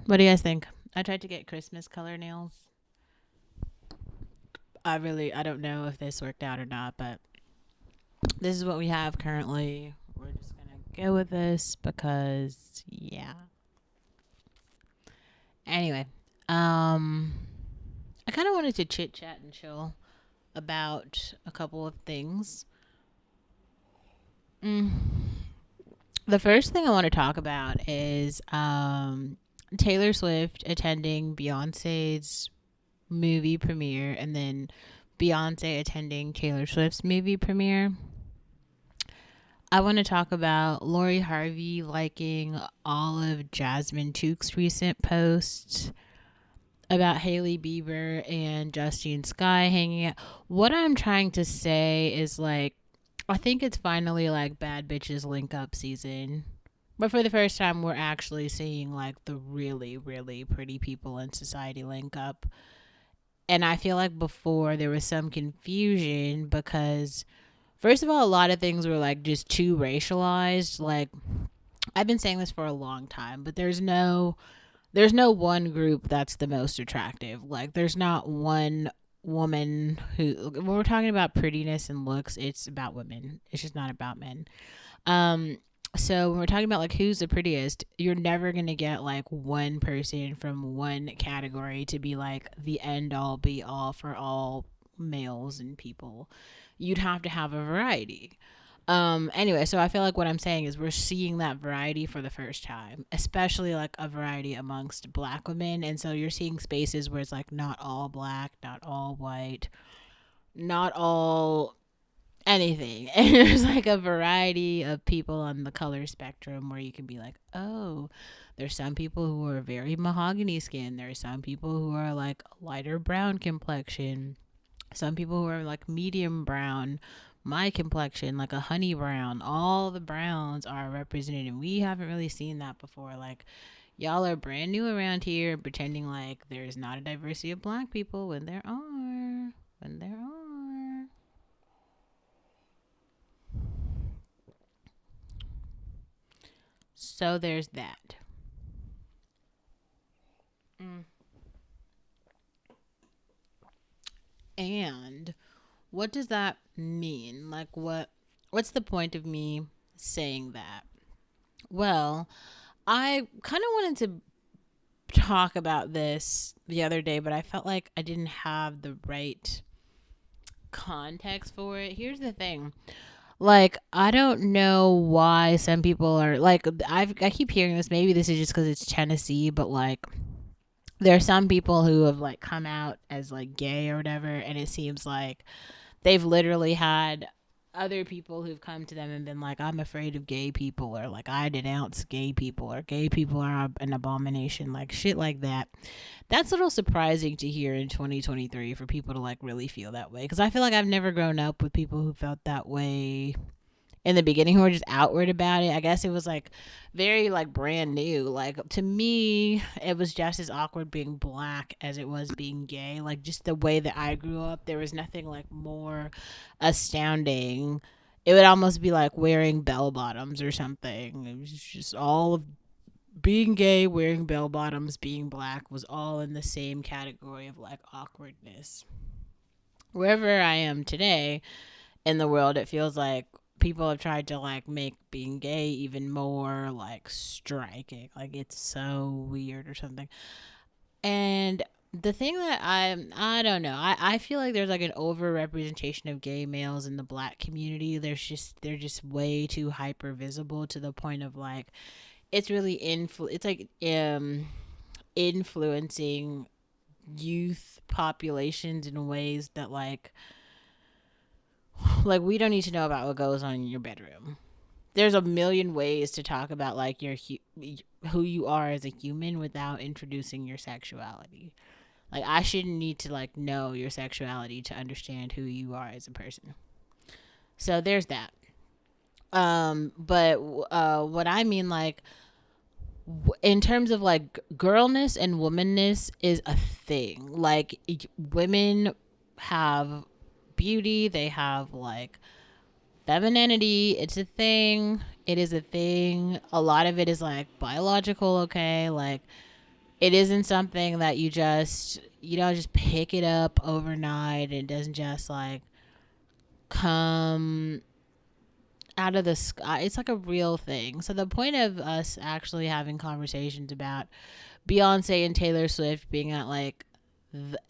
What do you guys think? I tried to get Christmas color nails. I don't know if this worked out or not, but this is what we have currently. We're just gonna go with this because, yeah. Anyway, um, I kind of wanted to chit chat and chill about a couple of things. Mm. The first thing I want to talk about is Taylor Swift attending Beyonce's movie premiere and then Beyonce attending Taylor Swift's movie premiere. I want to talk about Lori Harvey liking all of Jasmine Took's recent posts about Hailey Bieber and Justine Skye hanging out. What I'm trying to say is like, I think it's finally like bad bitches link up season. But for the first time, we're actually seeing like the really, really pretty people in society link up. And I feel like before there was some confusion because, first of all, a lot of things were like just too racialized. Like, I've been saying this for a long time, but there's no one group that's the most attractive. Like there's not one woman who, when we're talking about prettiness and looks, it's about women. It's just not about men. Um so when we're talking about like who's the prettiest, you're never going to get like one person from one category to be like the end all be all for all males and people. You'd have to have a variety. Anyway, so I feel like what I'm saying is we're seeing that variety for the first time, especially like a variety amongst black women. And so you're seeing spaces where it's like not all black, not all white, not all anything. And there's like a variety of people on the color spectrum where you can be like, oh, there's some people who are very mahogany skin. There's some people who are like lighter brown complexion. Some people who are like medium brown, my complexion, like a honey brown. All the browns are represented, and we haven't really seen that before. Like, y'all are brand new around here, pretending like there's not a diversity of black people when there are. When there are. So there's that. Mm. And what does that mean? Like, what's the point of me saying that? Well, I kind of wanted to talk about this the other day, but I felt like I didn't have the right context for it. Here's the thing. Like, I don't know why some people are like, I keep hearing this. Maybe this is just because it's Tennessee, but like, there are some people who have like come out as like gay or whatever, and it seems like they've literally had other people who've come to them and been like, I'm afraid of gay people, or like, I denounce gay people, or gay people are an abomination, like shit like that. That's a little surprising to hear in 2023 for people to like really feel that way. Because I feel like I've never grown up with people who felt that way in the beginning, who were just outward about it. I guess it was like very like brand new. Like to me, it was just as awkward being black as it was being gay. Like just the way that I grew up, there was nothing like more astounding. It would almost be like wearing bell bottoms or something. It was just all of being gay, wearing bell bottoms, being black was all in the same category of like awkwardness. Wherever I am today in the world, it feels like people have tried to like make being gay even more like striking. Like it's so weird or something. And the thing that I don't know. I feel like there's like an over representation of gay males in the black community. They're just way too hyper visible to the point of like it's really it's like influencing youth populations in ways that like we don't need to know about what goes on in your bedroom. There's a million ways to talk about like who you are as a human without introducing your sexuality. Like I shouldn't need to like know your sexuality to understand who you are as a person. So there's that. But what I mean like in terms of like girlness and womanness is a thing. Like women have beauty, they have like femininity. It's a thing. It is a thing. A lot of it is like biological, okay? Like It isn't something that you don't just pick it up overnight. It doesn't just like come out of the sky. It's like a real thing. So the point of us actually having conversations about Beyonce and Taylor Swift being at like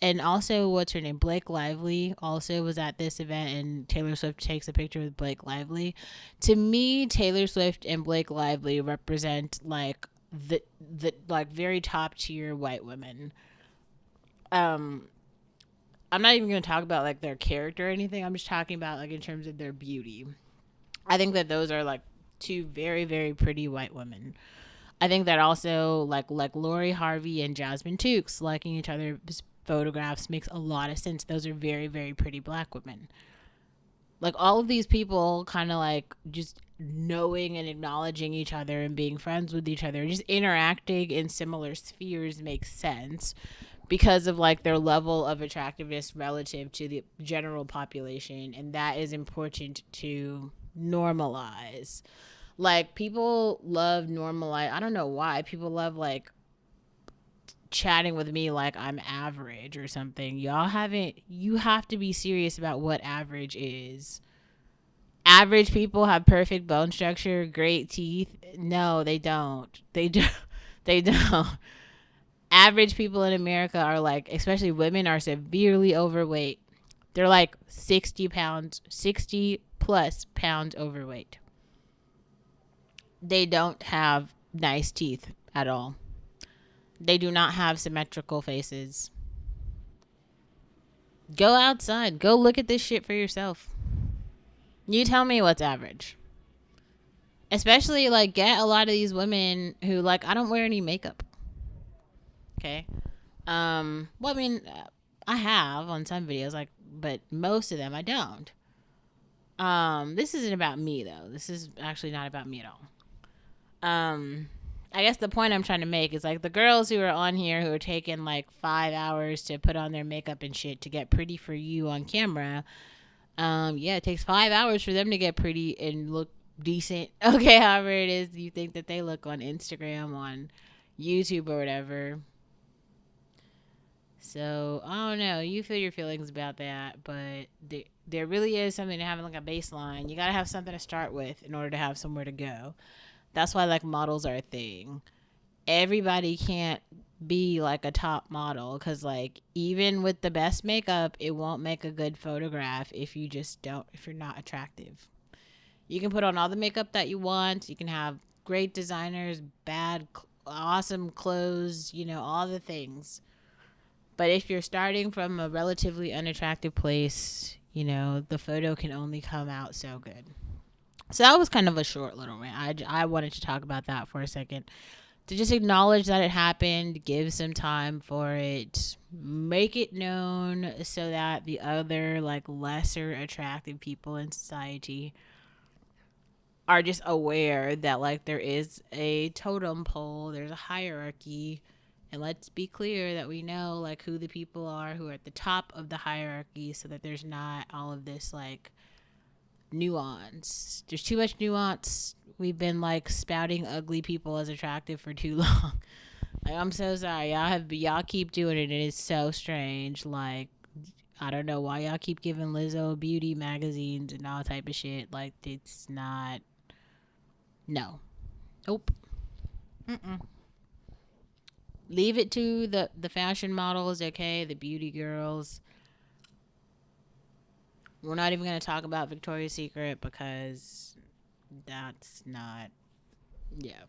and also what's her name, Blake Lively also was at this event, and Taylor Swift takes a picture with Blake Lively. To me, Taylor Swift and Blake Lively represent like the like very top tier white women. um I'm not even going to talk about like their character or anything. I'm just talking about like in terms of their beauty. I think that those are like two very very pretty white women. I think that also like Lori Harvey and Jasmine Tookes liking each other's photographs makes a lot of sense. Those are very very pretty black women. Like all of these people kind of like just knowing and acknowledging each other and being friends with each other, just interacting in similar spheres makes sense because of like their level of attractiveness relative to the general population, and that is important to normalize. Like people love normalize. I don't know why people love like chatting with me like I'm average or something. Y'all haven't. You have to be serious about what average is. Average people have perfect bone structure, great teeth. No, they don't. They do. They don't. Average people in America are like, especially women, are severely overweight. They're like 60 pounds, 60 plus pounds overweight. They don't have nice teeth at all. They do not have symmetrical faces. Go outside. Go look at this shit for yourself. You tell me what's average. Especially like get a lot of these women who like I don't wear any makeup. Okay. Well, I mean, I have on some videos, like, but most of them I don't. This isn't about me though. This is actually not about me at all. Um, I guess the point I'm trying to make is like the girls who are on here who are taking like 5 hours to put on their makeup and shit to get pretty for you on camera. Yeah, it takes 5 hours for them to get pretty and look decent. Okay, however it is you think that they look on Instagram, on YouTube or whatever. So I don't know. You feel your feelings about that, but there really is something to having like a baseline. You gotta have something to start with in order to have somewhere to go. That's why like models are a thing. Everybody can't be like a top model because like even with the best makeup, it won't make a good photograph if you just don't if you're not attractive. You can put on all the makeup that you want. You can have great designers, awesome clothes, all the things. But if you're starting from a relatively unattractive place, the photo can only come out so good. So that was kind of a short little rant. I wanted to talk about that for a second. To just acknowledge that it happened, give some time for it, make it known so that the other, like, lesser attractive people in society are just aware that, like, there is a totem pole, there's a hierarchy, and let's be clear that we know like who the people are who are at the top of the hierarchy so that there's not all of this like nuance. There's too much nuance. We've been like spouting ugly people as attractive for too long. Like I'm so sorry. Y'all keep doing it and it's so strange. Like I don't know why y'all keep giving Lizzo beauty magazines and all type of shit. Like it's not no. Nope. Mm-mm. Leave it to the fashion models, okay? The beauty girls. We're not even going to talk about Victoria's Secret because that's not. Yeah.